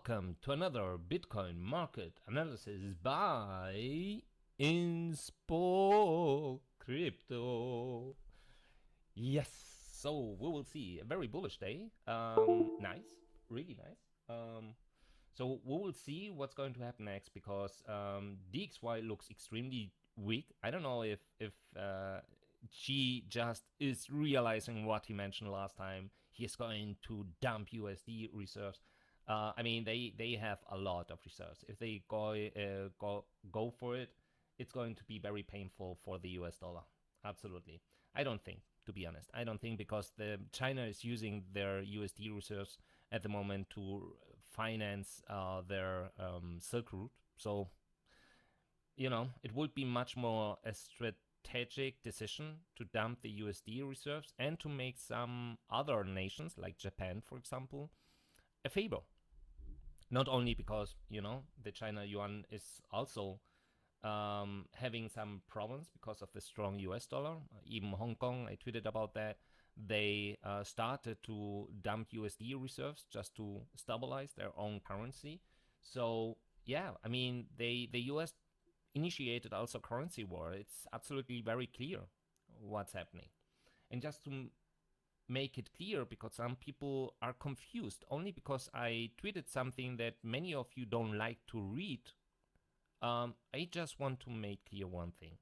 Welcome to another Bitcoin market analysis by Inspo Crypto. Yes, so we will see a very bullish day. Nice, really nice. So we will see what's going to happen next because DXY looks extremely weak. I don't know if Xi just is realizing what he mentioned last time. He is going to dump USD reserves. I mean, they have a lot of reserves. If they go for it, it's going to be very painful for the US dollar. Absolutely. I don't think, to be honest. I don't think because China is using their USD reserves at the moment to finance their Silk Route. So, it would be much more a strategic decision to dump the USD reserves and to make some other nations, like Japan, for example, a favor. Not only because, the China yuan is also having some problems because of the strong US dollar. Even Hong Kong, I tweeted about that. They started to dump USD reserves just to stabilize their own currency. So, yeah, I mean, the US initiated also currency war. It's absolutely very clear what's happening. And just to make it clear, because some people are confused, only because I tweeted something that many of you don't like to read, I just want to make clear one thing.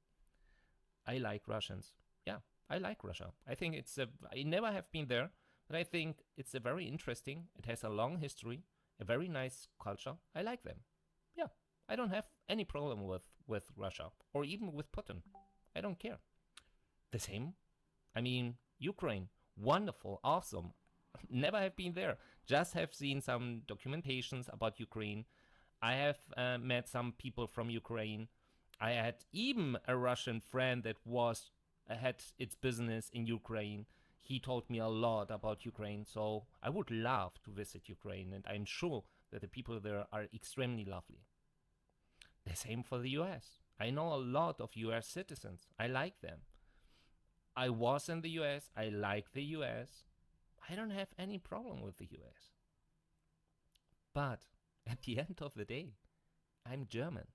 I like Russians. Yeah, I like Russia. I think I never have been there, but I think it's a very interesting, it has a long history, a very nice culture. I like them. Yeah, I don't have any problem with Russia or even with Putin. I don't care. The same, I mean, Ukraine, wonderful, awesome. Never have been there. Just have seen some documentations about Ukraine. I have met some people from Ukraine. I had even a Russian friend that had its business in Ukraine. He told me a lot about Ukraine, so I would love to visit Ukraine, and I'm sure that the people there are extremely lovely. The same for the US. I know a lot of US citizens. I like them. I was in the US. I like the US. I don't have any problem with the US. But at the end of the day, I'm German.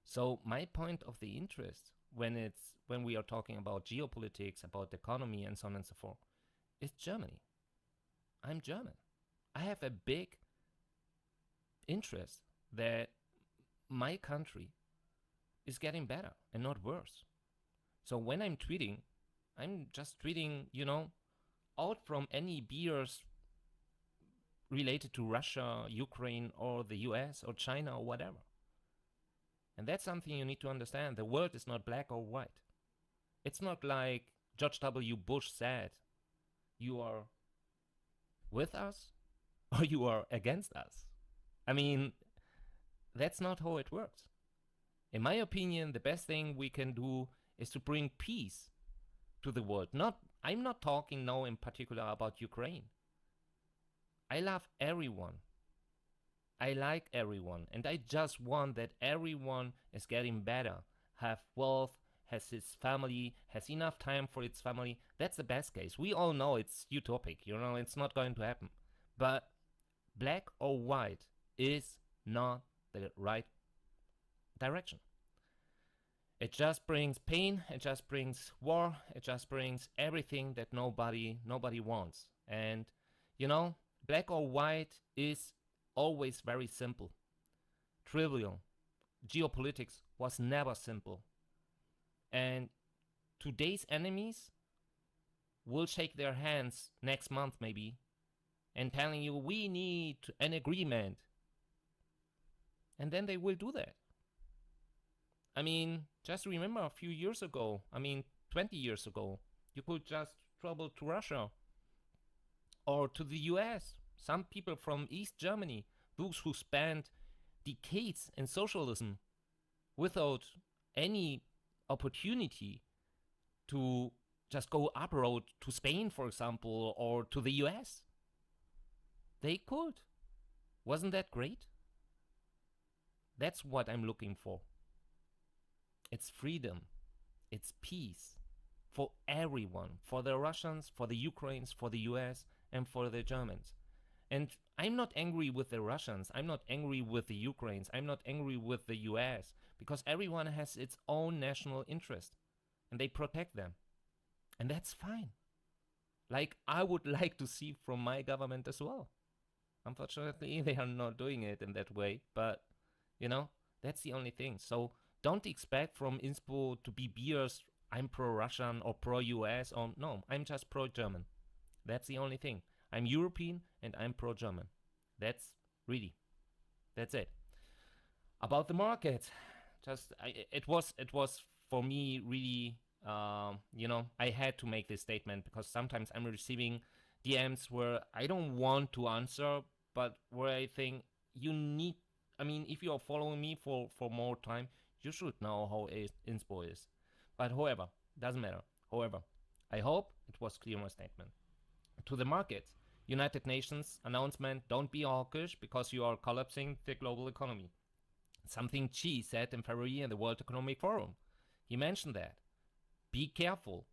So my point of the interest when we are talking about geopolitics, about the economy and so on and so forth, is Germany. I'm German. I have a big interest that my country is getting better and not worse. So when I'm tweeting, I'm just tweeting, out from any beers related to Russia, Ukraine, or the US, or China, or whatever. And that's something you need to understand. The world is not black or white. It's not like George W. Bush said, you are with us or you are against us. I mean, that's not how it works. In my opinion, the best thing we can do is to bring peace to the world. I'm not talking now in particular about Ukraine. I love everyone. I like everyone, and I just want that everyone is getting better, have wealth, has his family, has enough time for its family. That's the best case. We all know it's utopic, it's not going to happen. But black or white is not the right direction. It just brings pain, it just brings war, it just brings everything that nobody wants. And, black or white is always very simple, trivial. Geopolitics was never simple. And today's enemies will shake their hands next month maybe and telling you we need an agreement. And then they will do that. I mean, just remember a few years ago, 20 years ago, you could just travel to Russia or to the US. Some people from East Germany, those who spent decades in socialism without any opportunity to just go abroad to Spain, for example, or to the US. They could. Wasn't that great? That's what I'm looking for. It's freedom. It's peace for everyone, for the Russians, for the Ukrainians, for the US, and for the Germans. And I'm not angry with the Russians. I'm not angry with the Ukrainians. I'm not angry with the US because everyone has its own national interest and they protect them. And that's fine. Like I would like to see from my government as well. Unfortunately, they are not doing it in that way, but you know, that's the only thing. So don't expect from Inspo to be beers. I'm pro Russian or pro US or no, I'm just pro German. That's the only thing. I'm European and I'm pro German. That's really, that's it. About the market, it was for me really, I had to make this statement because sometimes I'm receiving DMs where I don't want to answer, but where I think you need. I mean, if you are following me for more time, you should know how Inspo is. But however, doesn't matter. However, I hope it was clear my statement to the markets. United Nations announcement: don't be hawkish because you are collapsing the global economy. Something Xi said in February in the World Economic Forum. He mentioned that. Be careful.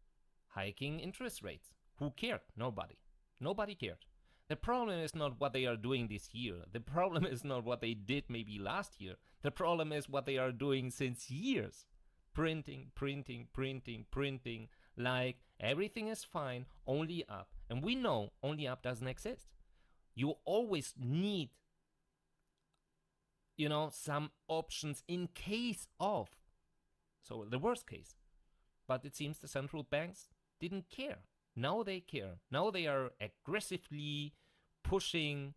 Hiking interest rates. Who cared? Nobody. Nobody cared. The problem is not what they are doing this year. The problem is not what they did maybe last year. The problem is what they are doing since years. Printing, printing, printing, printing. Like everything is fine, only up. And we know only up doesn't exist. You always need some options in case of. So the worst case. But it seems the central banks didn't care. Now they care. Now they are aggressively pushing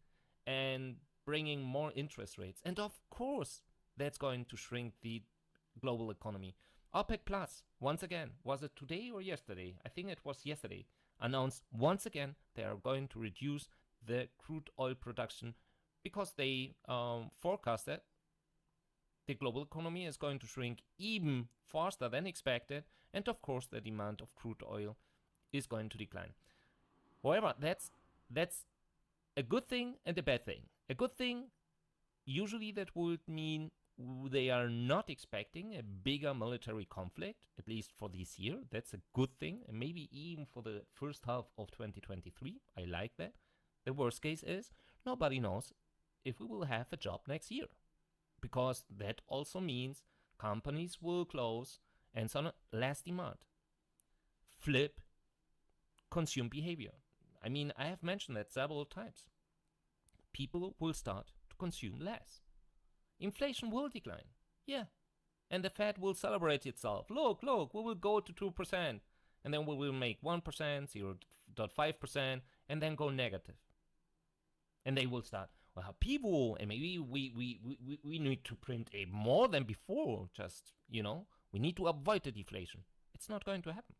and bringing more interest rates. And of course, that's going to shrink the global economy. OPEC Plus, once again, was it today or yesterday? I think it was yesterday. Announced once again they are going to reduce the crude oil production because they forecast that the global economy is going to shrink even faster than expected, and of course the demand of crude oil is going to decline. However, that's a good thing and a bad thing. A good thing, usually that would mean they are not expecting a bigger military conflict, at least for this year. That's a good thing, and maybe even for the first half of 2023. I like that. The worst case is nobody knows if we will have a job next year, because that also means companies will close and so on, less demand. Flip consume behavior. I mean, I have mentioned that several times. People will start to consume less. Inflation will decline. Yeah. And the Fed will celebrate itself. Look, we will go to 2%. And then we will make 1%, 0.5%, and then go negative. And they will start, well, people, and maybe we need to print a more than before. Just, we need to avoid the deflation. It's not going to happen.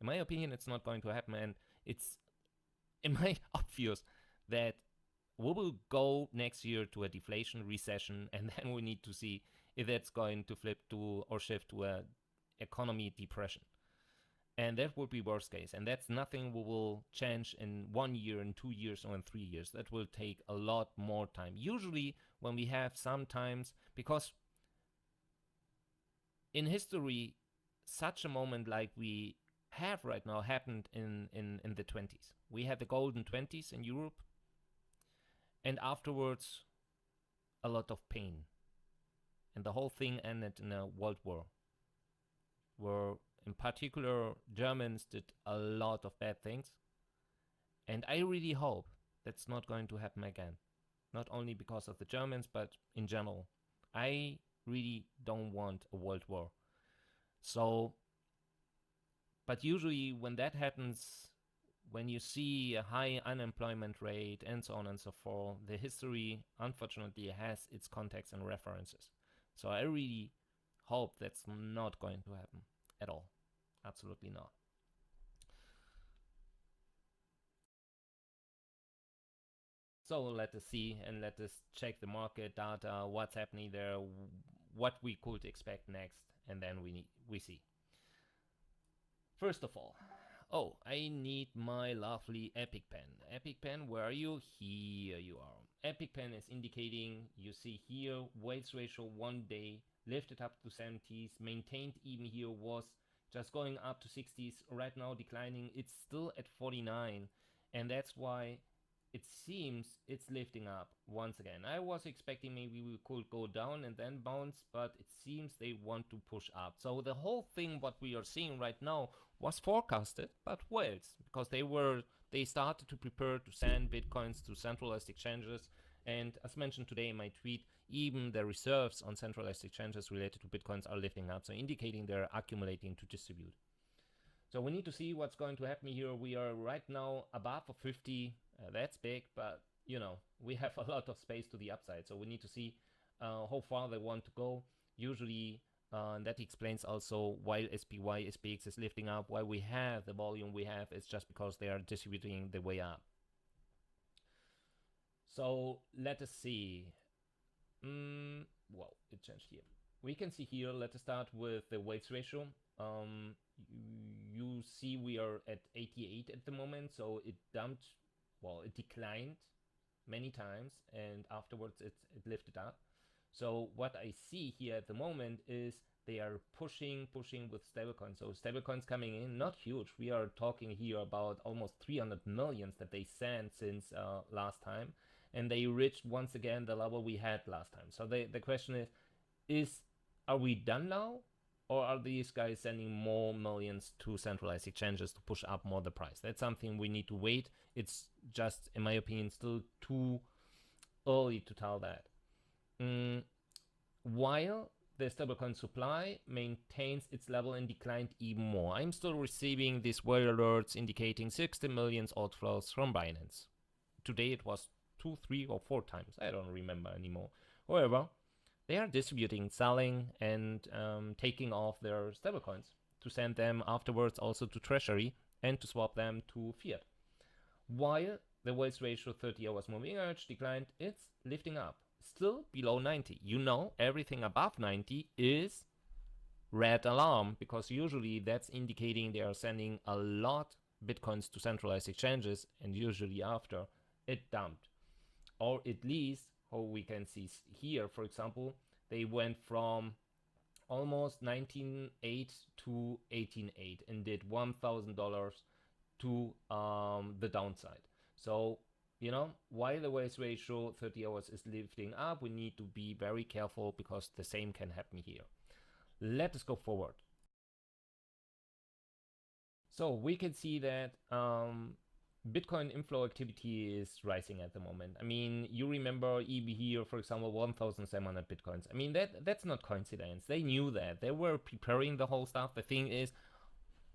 In my opinion, it's not going to happen. And it's, in my obvious, that we will go next year to a deflation recession, and then we need to see if that's going to flip to or shift to a economy depression. And that would be worst case. And that's nothing we will change in 1 year, in 2 years, or in 3 years. That will take a lot more time. Usually when we have sometimes, because in history, such a moment like we have right now happened in the 20s. We had the golden 20s in Europe. And afterwards, a lot of pain. And the whole thing ended in a world war, where in particular Germans did a lot of bad things. And I really hope that's not going to happen again. Not only because of the Germans, but in general. I really don't want a world war. So, but usually when that happens, when you see a high unemployment rate and so on and so forth, the history unfortunately has its context and references. So I really hope that's not going to happen at all. Absolutely not. So let us see and let us check the market data, what's happening there, what we could expect next, and then we see. First of all, oh, I need my lovely Epic Pen. Epic Pen, where are you? Here you are. Epic Pen is indicating, you see here, weights ratio 1 day, lifted up to 70s, maintained even here, was just going up to 60s, right now declining. It's still at 49, and that's why it seems it's lifting up once again. I was expecting maybe we could go down and then bounce, but it seems they want to push up. So the whole thing what we are seeing right now was forecasted, but whales, because they started to prepare to send bitcoins to centralized exchanges. And as mentioned today in my tweet, even the reserves on centralized exchanges related to bitcoins are lifting up, so indicating they're accumulating to distribute. So we need to see what's going to happen here. We are right now above 50. That's big, but you know, we have a lot of space to the upside. So we need to see how far they want to go. Usually, that explains also why SPY, SPX is lifting up, why we have the volume we have. It's just because they are distributing the way up. So let us see. Well, it changed here. We can see here, let us start with the weights ratio. You see we are at 88 at the moment, so it dumped, well, it declined many times, and afterwards it lifted up. So what I see here at the moment is they are pushing with stablecoins. So stablecoins coming in, not huge. We are talking here about almost 300 millions that they sent since last time, and they reached once again the level we had last time. So the question is are we done now? Or are these guys sending more millions to centralized exchanges to push up more the price? That's something we need to wait. It's just, in my opinion, still too early to tell that. While the stablecoin supply maintains its level and declined even more. I'm still receiving these whale alerts indicating 60 million outflows from Binance. Today it was 2, 3, or 4 times. I don't remember anymore. However, they are distributing, selling, and taking off their stablecoins to send them afterwards also to Treasury and to swap them to fiat. While the whales ratio 30 hours moving average declined, it's lifting up, still below 90. You know, everything above 90 is red alarm, because usually that's indicating they are sending a lot bitcoins to centralized exchanges, and usually after it dumped, or at least how we can see here, for example, they went from almost 19.8 to 18.8 and did $1,000 to the downside. So, you know, while the whales ratio 30 hours is lifting up, we need to be very careful because the same can happen here. Let us go forward. So we can see that Bitcoin inflow activity is rising at the moment. I mean, you remember EB here, for example, 1,700 Bitcoins. I mean, that's not coincidence. They knew that. They were preparing the whole stuff. The thing is,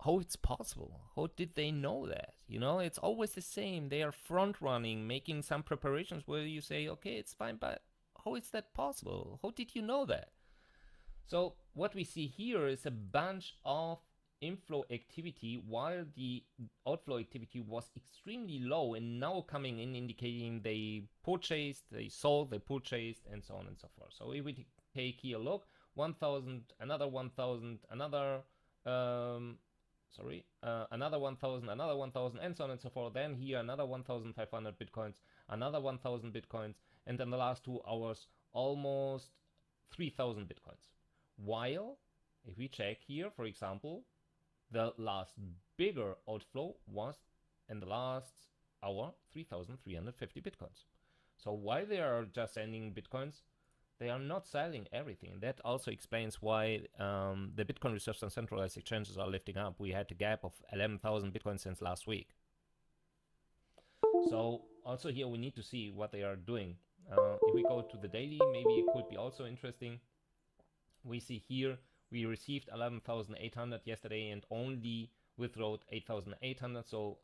how it's possible? How did they know that? You know, it's always the same. They are front running, making some preparations where you say, okay, it's fine, but how is that possible? How did you know that? So what we see here is a bunch of inflow activity while the outflow activity was extremely low, and now coming in indicating they purchased, they sold, they purchased, and so on and so forth. So if we take here a look, 1,000, another 1,000, another another 1,000, another 1,000, and so on and so forth. Then here another 1,500 bitcoins, another 1,000 bitcoins, and in the last 2 hours almost 3,000 bitcoins. While if we check here, for example, the last bigger outflow was in the last hour 3,350 bitcoins. So while they are just sending bitcoins, they are not selling everything. That also explains why the Bitcoin reserves on centralized exchanges are lifting up. We had a gap of 11,000 bitcoins since last week. So also here we need to see what they are doing. If we go to the daily, maybe it could be also interesting. We see here we received 11,800 yesterday and only withdrew 8,800. So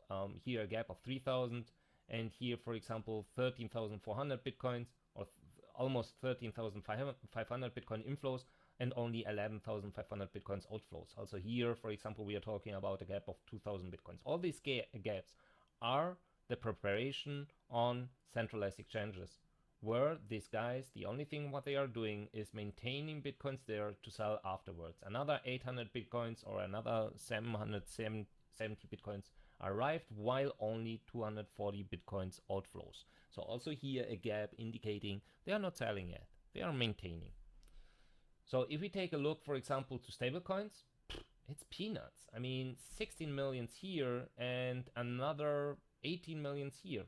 here a gap of 3,000, and here, for example, 13,400 bitcoins, or almost 13,500 bitcoin inflows, and only 11,500 bitcoins outflows. Also here, for example, we are talking about a gap of 2,000 bitcoins. All these gaps are the preparation on centralized exchanges, where these guys, the only thing what they are doing is maintaining bitcoins there to sell afterwards. Another 800 bitcoins or another 770 bitcoins arrived, while only 240 bitcoins outflows. So also here a gap indicating they are not selling yet, they are maintaining. So if we take a look, for example, to stablecoins, it's peanuts. I mean, 16 millions here and another 18 millions here.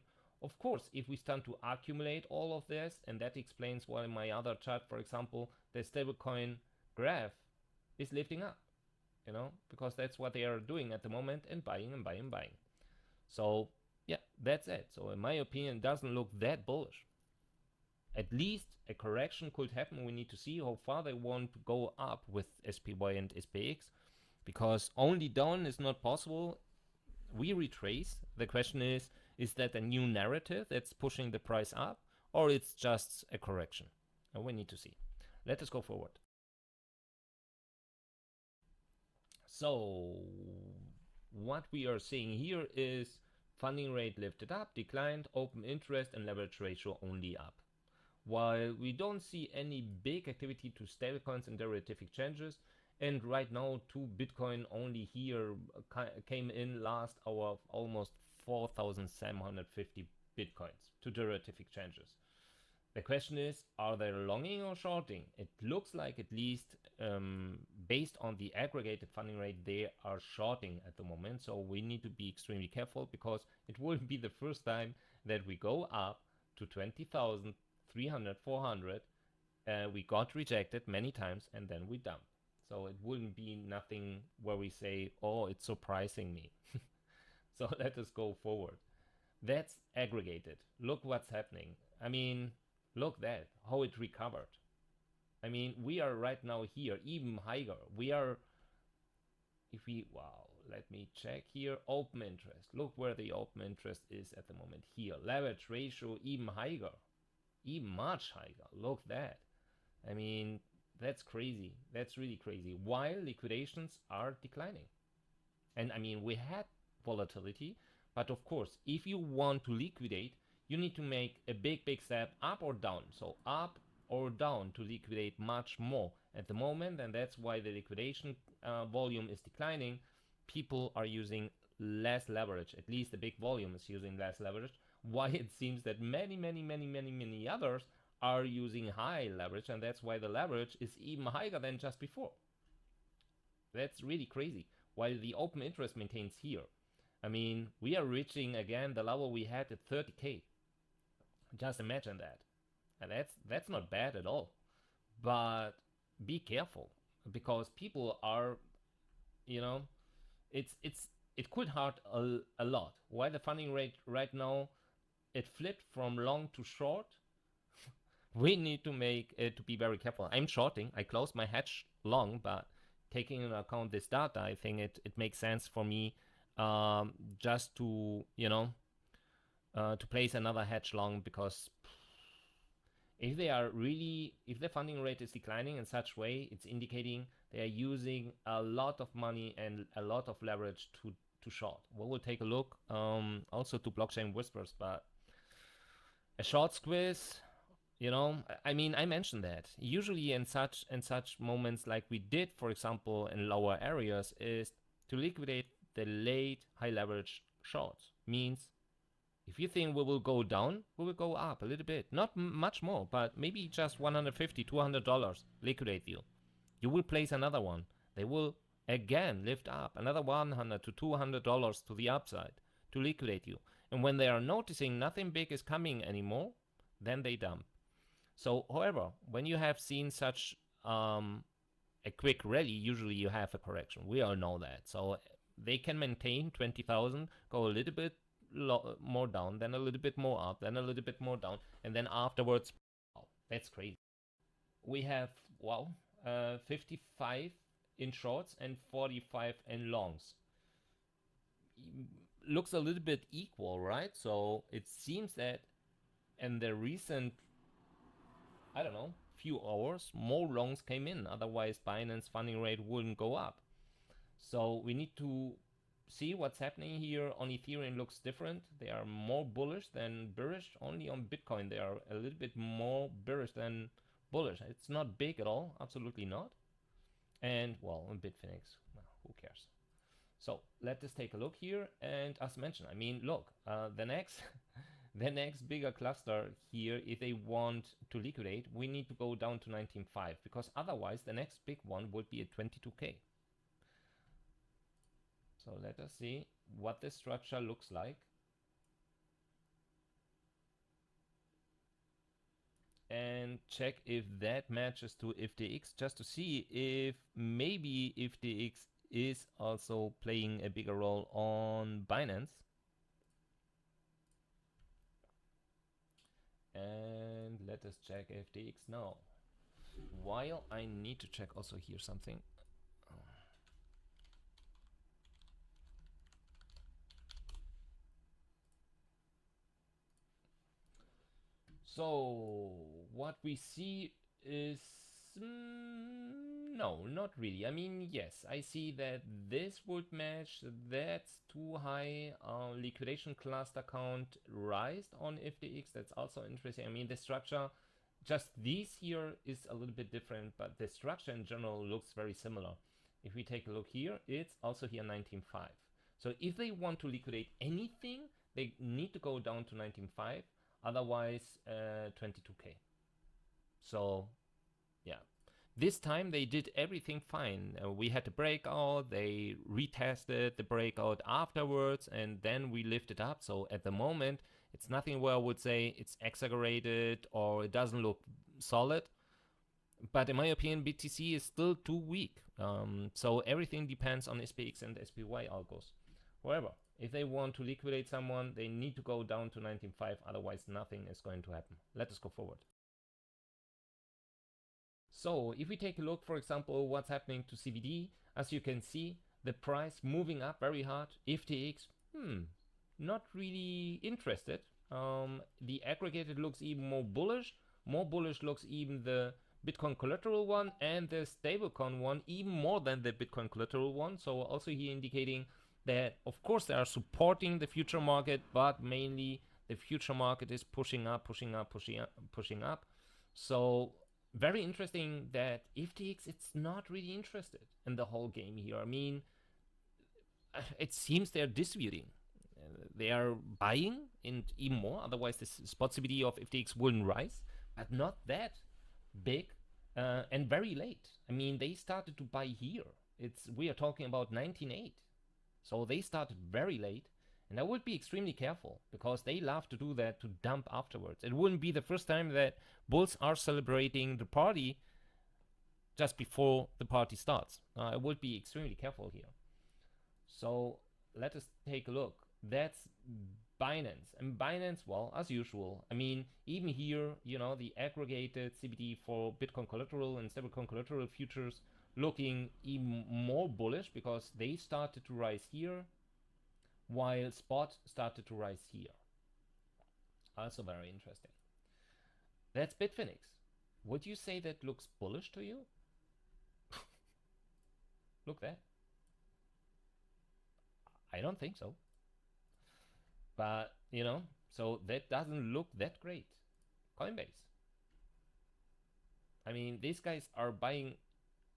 Of course, if we start to accumulate all of this, and that explains why in my other chart, for example, the stablecoin graph is lifting up, you know, because that's what they are doing at the moment, and buying and buying and buying. So yeah, that's it. So in my opinion, it doesn't look that bullish. At least a correction could happen. We need to see how far they want to go up with SPY and SPX, because only down is not possible. We retrace. The question is that a new narrative that's pushing the price up, or it's just a correction? And we need to see. Let us go forward. So what we are seeing here is funding rate lifted up, declined, open interest and leverage ratio only up. While we don't see any big activity to stablecoins and derivative exchanges, and right now to Bitcoin only here came in last hour of almost 4,750 Bitcoins to derivative exchanges. The question is, are they longing or shorting? It looks like, at least based on the aggregated funding rate, they are shorting at the moment. So we need to be extremely careful, because it will be the first time that we go up to 20,300, 400. We got rejected many times and then we dump. So it wouldn't be nothing where we say, oh, it's surprising me. So let us go forward. That's aggregated. Look what's happening. I mean, look that, how it recovered. I mean, we are right now here, even higher. We are, if we, wow, let me check here, open interest. Look where the open interest is at the moment here. Leverage ratio even higher, even much higher. Look that. I mean, that's crazy. That's really crazy. While liquidations are declining. And I mean, we had volatility, but of course, if you want to liquidate, you need to make a big step up or down. So up or down to liquidate much more at the moment, and that's why the liquidation volume is declining. People are using less leverage. At least the big volume is using less leverage. Why it seems that many others are using high leverage, and that's why the leverage is even higher than just before. That's really crazy. While the open interest maintains here. I mean, we are reaching again the level we had at 30K. Just imagine that. And that's not bad at all. But be careful, because people are, you know, it could hurt a lot. Why the funding rate right now, it flipped from long to short. We need to make it to be very careful. I'm shorting. I closed my hedge long, but taking into account this data, I think it makes sense for me just to, you know, to place another hedge long, because if they are really, if the funding rate is declining in such way, it's indicating they are using a lot of money and a lot of leverage to short. We'll take a look also to Blockchain Whispers, but a short squeeze, you know, I mean, I mentioned that usually in such moments, like we did, for example, in lower areas, is to liquidate the late high leverage shorts. Means if you think we will go down, we will go up a little bit, not much more, but maybe just $150, $200 liquidate you. You will place another one. They will again lift up another $100 to $200 to the upside to liquidate you. And when they are noticing nothing big is coming anymore, then they dump. So, however, when you have seen such a quick rally, usually you have a correction. We all know that. So they can maintain 20,000, go a little bit more down, then a little bit more up, then a little bit more down, and then afterwards, wow, that's crazy. We have, wow, 55 in shorts and 45 in longs. Looks a little bit equal, right? So it seems that in the recent, I don't know, few hours, more longs came in. Otherwise, Binance funding rate wouldn't go up. So we need to see what's happening here. On Ethereum looks different. They are more bullish than bearish. Only on Bitcoin they are a little bit more bearish than bullish. It's not big at all, absolutely not. And well, on Bitfinex, well, who cares? So let us take a look here. And as mentioned, I mean, look, the next the next bigger cluster here, if they want to liquidate, we need to go down to 19.5, because otherwise the next big one would be at 22K. So let us see what the structure looks like. and check if that matches to FTX, just to see if maybe FTX is also playing a bigger role on Binance. And let us check FTX now. While I need to check also here something. So what we see is no, not really. I mean, yes, I see that this would match. That's too high. Liquidation cluster count rise on FTX. That's also interesting. I mean, the structure, just these here is a little bit different, but the structure in general looks very similar. If we take a look here, it's also here 19.5. So if they want to liquidate anything, they need to go down to 19.5. Otherwise 22k. So yeah, this time they did everything fine. We had the breakout, they retested the breakout afterwards, and then we lifted up. So at the moment it's nothing where I would say it's exaggerated or it doesn't look solid, but in my opinion BTC is still too weak. So everything depends on SPX and SPY algos. However, if they want to liquidate someone, they need to go down to 19.5, otherwise nothing is going to happen. Let us go forward. So if we take a look, for example, what's happening to CBD, as you can see, the price moving up very hard. FTX, not really interested. The aggregated looks even more bullish. More bullish looks even the Bitcoin collateral one and the stablecoin one, even more than the Bitcoin collateral one. So also here indicating that of course they are supporting the future market, but mainly the future market is pushing up, pushing up, pushing up, pushing up. So very interesting that FTX it's not really interested in the whole game here. I mean, it seems they're distributing. They are buying and even more. Otherwise, this spot CBD of FTX wouldn't rise, but not that big and very late. I mean, they started to buy here. We are talking about 19.8. So they started very late, and I would be extremely careful because they love to do that to dump afterwards. It wouldn't be the first time that bulls are celebrating the party just before the party starts. I would be extremely careful here. So let us take a look. That's Binance. And Binance, well, as usual, I mean, even here, the aggregated CBD for Bitcoin collateral and stablecoin collateral futures looking even more bullish because they started to rise here while spot started to rise here. Also very interesting. That's Bitfinex. Would you say that looks bullish to you? Look that. I don't think so. But, so that doesn't look that great. Coinbase. I mean, these guys are buying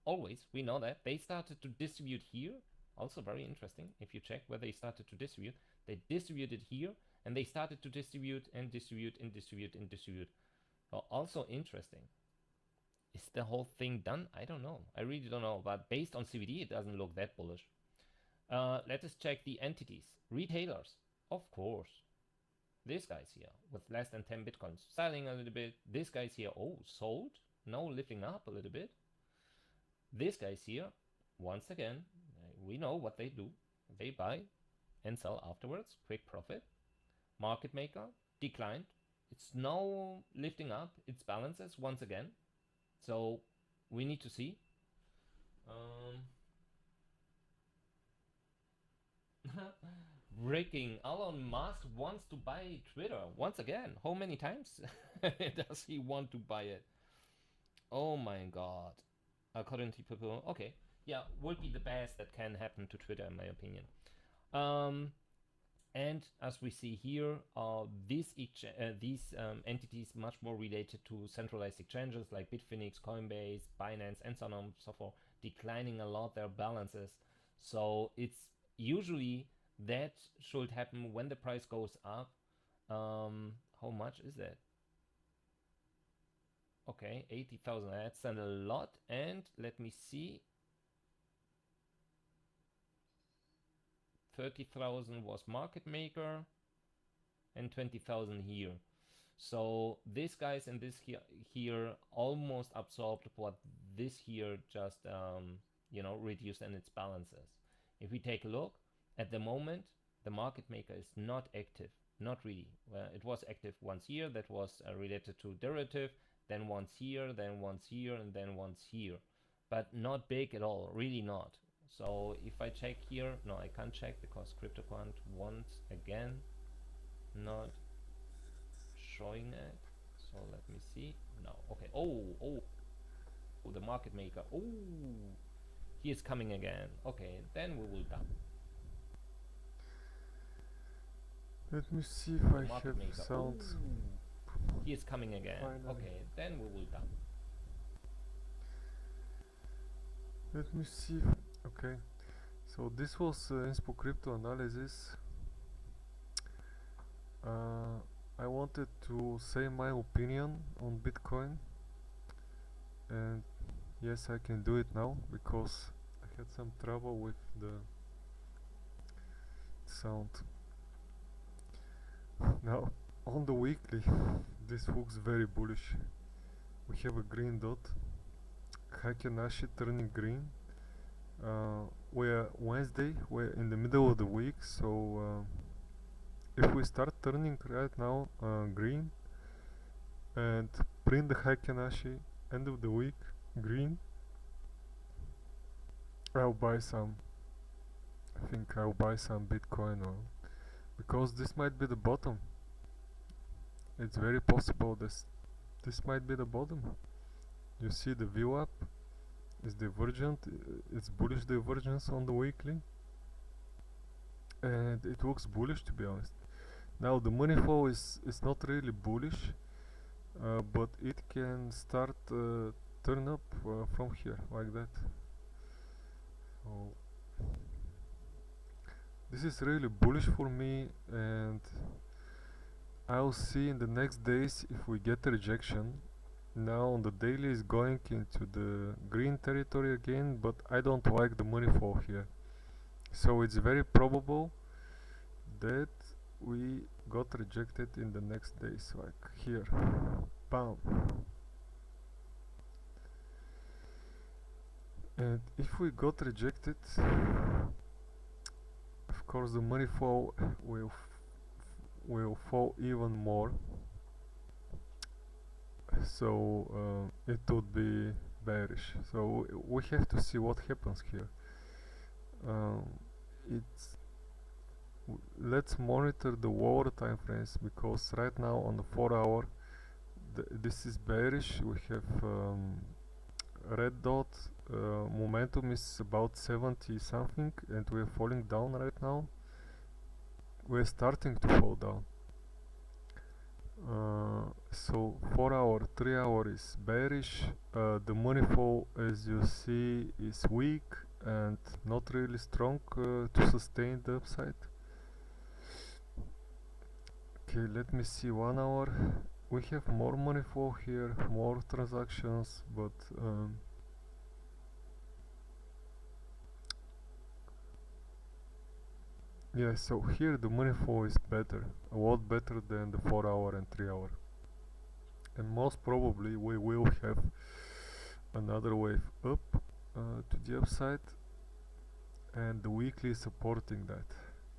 always. We know that. They started to distribute here. Also very interesting. If you check where they started to distribute, they distributed here and they started to distribute and distribute and distribute and distribute. Well, also interesting. Is the whole thing done? I don't know. I really don't know. But based on CBD, it doesn't look that bullish. Let us check the entities. Retailers, of course. This guy's here with less than 10 bitcoins, selling a little bit. This guy's here, oh, sold. Now lifting up a little bit. This guy's here, once again, we know what they do. They buy and sell afterwards, quick profit. Market maker, declined. It's now lifting up its balances once again. So we need to see. Breaking, Elon Musk wants to buy Twitter once again. How many times does he want to buy it? Oh my god. According to people, okay, yeah, would be the best that can happen to Twitter in my opinion. And as we see here, these entities much more related to centralized exchanges like Bitfinex, Coinbase, Binance, and so on and so forth, declining a lot their balances. So it's usually that should happen when the price goes up. How much is that? Okay, 80,000. That's a lot. And let me see. 30,000 was market maker and 20,000 here. So these guys and this here almost absorbed what this here just reduced in its balances. If we take a look at the moment, the market maker is not active, not really. It was active once here, that was related to derivative, then once here, then once here, and then once here, but not big at all, really not. So if I check here, no, I can't check because CryptoQuant once again not showing it. So let me see. No, okay. Oh, the market maker. Oh, he is coming again. Okay, then we will dump. Let me see if I have sound. He is coming again. Finally. Okay, then we will dump. Let me see. Okay, so this was Inspo Crypto Analysis. I wanted to say my opinion on Bitcoin, and yes, I can do it now because I had some trouble with the sound. Now, on the weekly, this looks very bullish. We have a green dot, Heikin Ashi turning green. We're Wednesday, we're in the middle of the week, so if we start turning right now green and print the Heikin Ashi end of the week green, I'll buy some. I think I'll buy some Bitcoin, or because this might be the bottom. It's very possible this might be the bottom. You see the VWAP is divergent, it's bullish divergence on the weekly, and it looks bullish, to be honest. Now the money flow is not really bullish, but it can start turn up from here like that. So this is really bullish for me, and I'll see in the next days if we get a rejection. Now on the daily is going into the green territory again, but I don't like the money flow here, so it's very probable that we got rejected in the next days, like here, bam. And if we got rejected, of course the money flow will fall even more, so it would be bearish. So we have to see what happens here. Let's monitor the lower time frames, because right now on the 4-hour this is bearish. We have red dot, momentum is about 70 something, and we're falling down right now. We're starting to fall down. So 4-hour, 3-hour is bearish. The money flow, as you see, is weak and not really strong to sustain the upside. Okay, let me see 1 hour. We have more money flow here, more transactions, but yeah, so here the money flow is better, a lot better than the 4-hour and 3-hour. And most probably we will have another wave up to the upside, and the weekly is supporting that,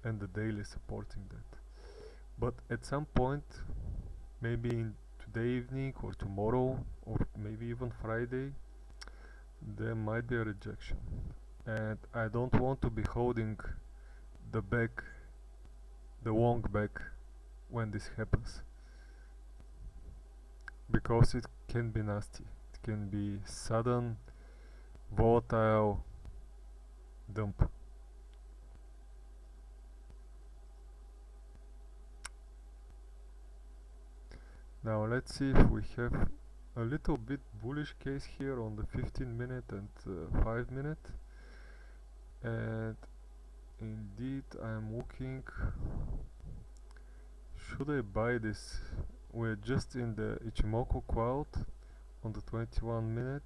and the daily is supporting that. But at some point, maybe in today evening or tomorrow or maybe even Friday, there might be a rejection, and I don't want to be holding the back, the long back, when this happens, because it can be nasty. It can be sudden, volatile dump. Now let's see if we have a little bit bullish case here on the 15-minute and 5-minute, and indeed I'm looking, should I buy this? We're just in the Ichimoku cloud on the 21-minute,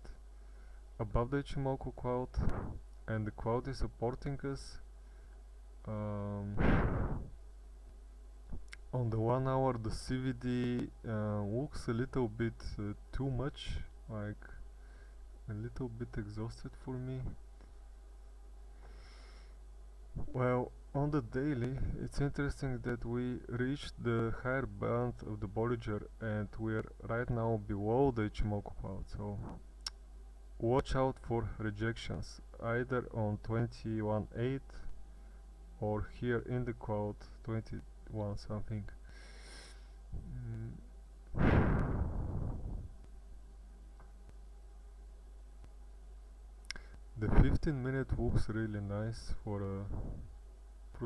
above the Ichimoku cloud, and the cloud is supporting us. on the 1 hour the CVD looks a little bit too much, like a little bit exhausted for me. Well, on the daily, it's interesting that we reached the higher band of the Bollinger and we're right now below the Ichimoku cloud, so watch out for rejections either on 21.8 or here in the cloud 21 something. The 15-minute looks really nice for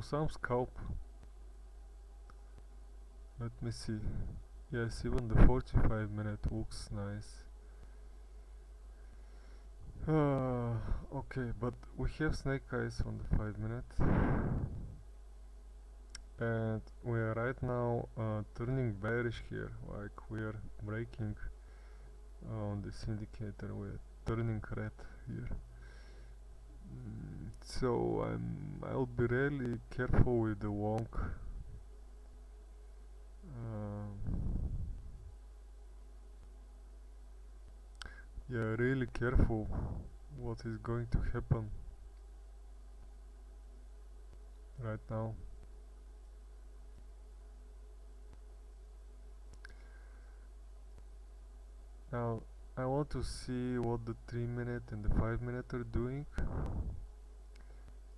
some scalp. Let me see. Yes, even the 45-minute looks nice. Okay, but we have snake eyes on the 5-minute. And we are right now turning bearish here, like we are breaking on this indicator, we're turning red here. So I'll be really careful with the long. Yeah, really careful what is going to happen right now. Now I want to see what the 3-minute and the 5-minute are doing.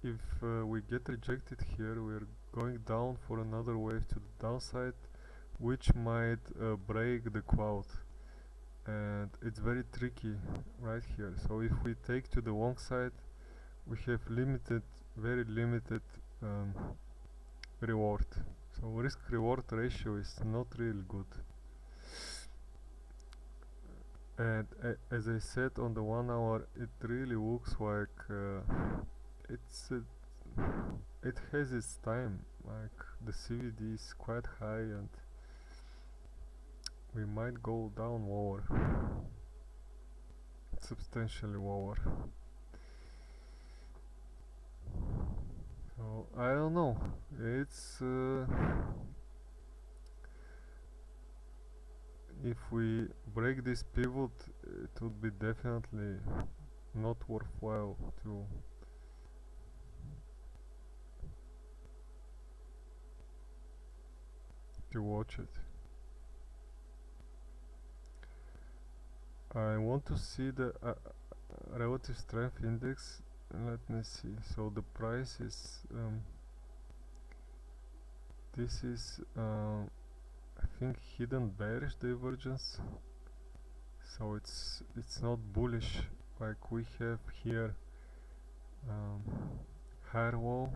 If we get rejected here, we're going down for another wave to the downside, which might break the cloud, and it's very tricky right here. So if we take to the long side, we have very limited reward. So risk reward ratio is not really good. And as I said, on the 1 hour it really looks like it has its time, like the CVD is quite high and we might go down lower, substantially lower. So I don't know, it's if we break this pivot, it would be definitely not worthwhile to watch it. I want to see the relative strength index. Let me see. So the price is this is I think hidden bearish divergence, so it's not bullish like we have here. Higher wall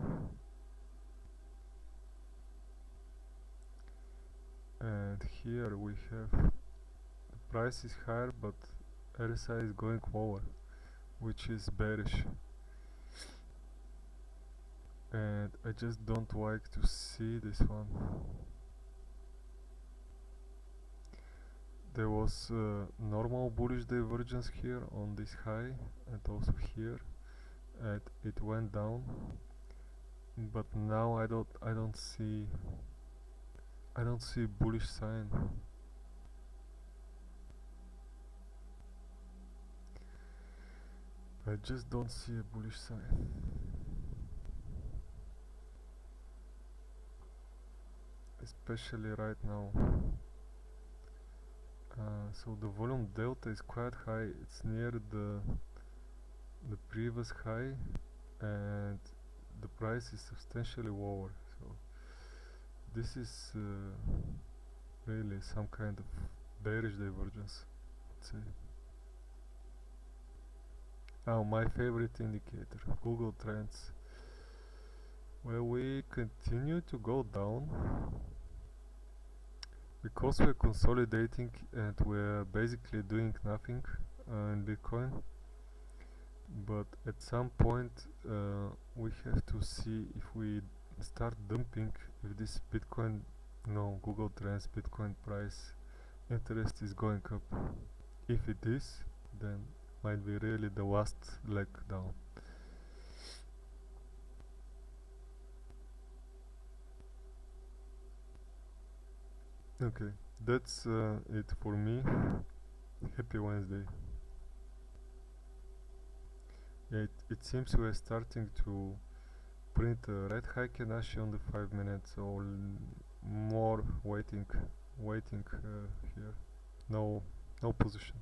and here we have the price is higher but RSI is going lower, which is bearish, and I just don't like to see this one. There was normal bullish divergence here on this high and also here, and it went down, but now I don't see bullish sign. I just don't see a bullish sign. Especially right now. So the volume delta is quite high, it's near the previous high, and the price is substantially lower, so this is really some kind of bearish divergence, let's say. Now my favorite indicator, Google Trends. Well, we continue to go down because we're consolidating and we're basically doing nothing in Bitcoin, but at some point we have to see if we start dumping, if this Bitcoin, no, Google Trends Bitcoin price interest is going up. If it is, then might be really the last leg down. Okay, that's it for me. Happy Wednesday. Yeah, it seems we are starting to print red Hakenashi on the 5 minutes or more waiting here. No, no position.